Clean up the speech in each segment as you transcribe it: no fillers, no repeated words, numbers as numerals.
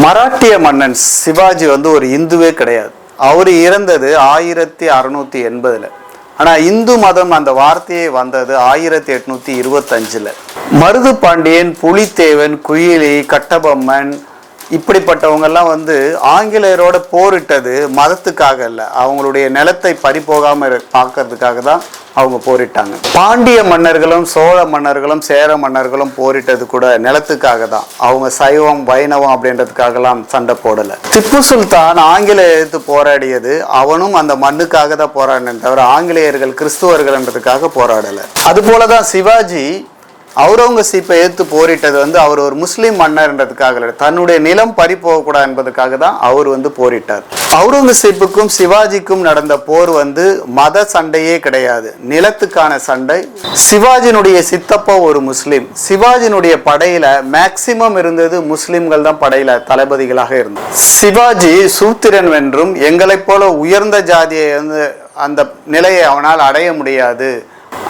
மராட்டிய மன்னன் சிவாஜி ஒரு இந்துவே கிடையாது. அவர் இறந்தது 1680. ஆனால் இந்து மதம் அந்த வார்த்தையே வந்தது 1825. மருது பாண்டியன், புலித்தேவன், குயிலி, கட்டபொம்மன் இப்படிப்பட்டவங்கெல்லாம் ஆங்கிலேயரோட போரிட்டது மதத்துக்காக இல்லை, அவங்களுடைய நிலத்தை பறிபோகாமல் பார்க்கறதுக்காக தான் அவங்க போரிட்டாங்க. பாண்டிய மன்னர்களும் சோழ மன்னர்களும் சேர மன்னர்களும் போரிட்டது கூட நிலத்துக்காக தான். அவங்க சைவம் வைணவம் அப்படின்றதுக்காகலாம் சண்டை போடலை. திப்பு சுல்தான் ஆங்கிலேயர் எதிர்த்து போராடியது அவனும் அந்த மண்ணுக்காக தான் போராடினே தவிர ஆங்கிலேயர்கள் கிறிஸ்துவர்கள்ன்றதுக்காக போராடலை. அதுபோலதான் சிவாஜி அவுரங்கசீப்பை எதிர்த்து போரிட்டது அவர் ஒரு முஸ்லீம் மன்னர்ன்றதுக்காக இல்லை, தன்னுடைய நிலம் பறி போகக்கூடாது என்பதுக்காக தான் அவர் போரிட்டார். அவுரங்கசீப்புக்கும் சிவாஜிக்கும் நடந்த போர் மத சண்டையே கிடையாது, நிலத்துக்கான சண்டை. சிவாஜினுடைய சித்தப்பா ஒரு முஸ்லீம். சிவாஜினுடைய படையில மேக்சிமம் இருந்தது முஸ்லிம்கள் தான் படையில தளபதிகளாக இருந்தார். சிவாஜி சூத்திரன் என்றும் எங்களை போல உயர்ந்த ஜாதியை அந்த நிலையை அவனால் அடைய முடியாது,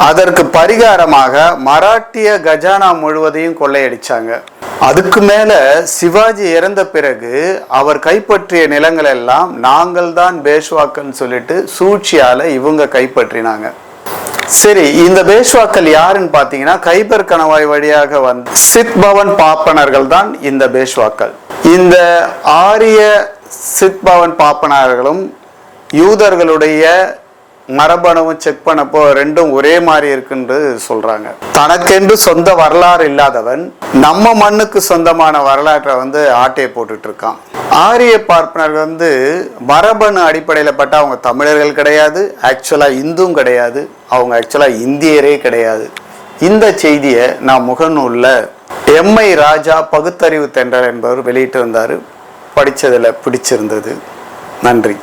அதற்கு பரிகாரமாக மராட்டிய கஜானா முழுவதையும் கொள்ளையடிச்சாங்க. அதுக்கு மேல சிவாஜி இறந்த பிறகு அவர் கைப்பற்றிய நிலங்கள் எல்லாம் நாங்கள் தான் பேஷ்வாக்கள் சொல்லிட்டு சூழ்ச்சியால இவங்க கைப்பற்றினாங்க. சரி, இந்த பேஷ்வாக்கள் யாருன்னு பாத்தீங்கன்னா கைபர் கணவாய் வழியாக வந்த சித் பவன் பாப்பனர்கள் தான் இந்த பேஷ்வாக்கள். இந்த ஆரிய சித் பவன் பாப்பனர்களும் யூதர்களுடைய மரபணுவும் செக் பண்ணப்போ ரெண்டும் ஒரே மாதிரி இருக்குன்னு சொல்றாங்க. தனக்கென்று சொந்த வரலாறு இல்லாதவன் நம்ம மண்ணுக்கு சொந்தமான வரலாற்றை ஆட்டையை போட்டுட்டு இருக்கான். ஆரிய பார்ப்பனர்கள் மரபணு அடிப்படையில் பட்ட அவங்க தமிழர்கள் கிடையாது, ஆக்சுவலா இந்துவும் கிடையாது, அவங்க ஆக்சுவலா இந்தியரே கிடையாது. இந்த செய்தியை நான் முகநூல்ல எம்ஐ ராஜா பகுத்தறிவு தென்றல் என்பவர் வெளியிட்டு வந்தாரு. படிச்சதுல பிடிச்சிருந்தது. நன்றி.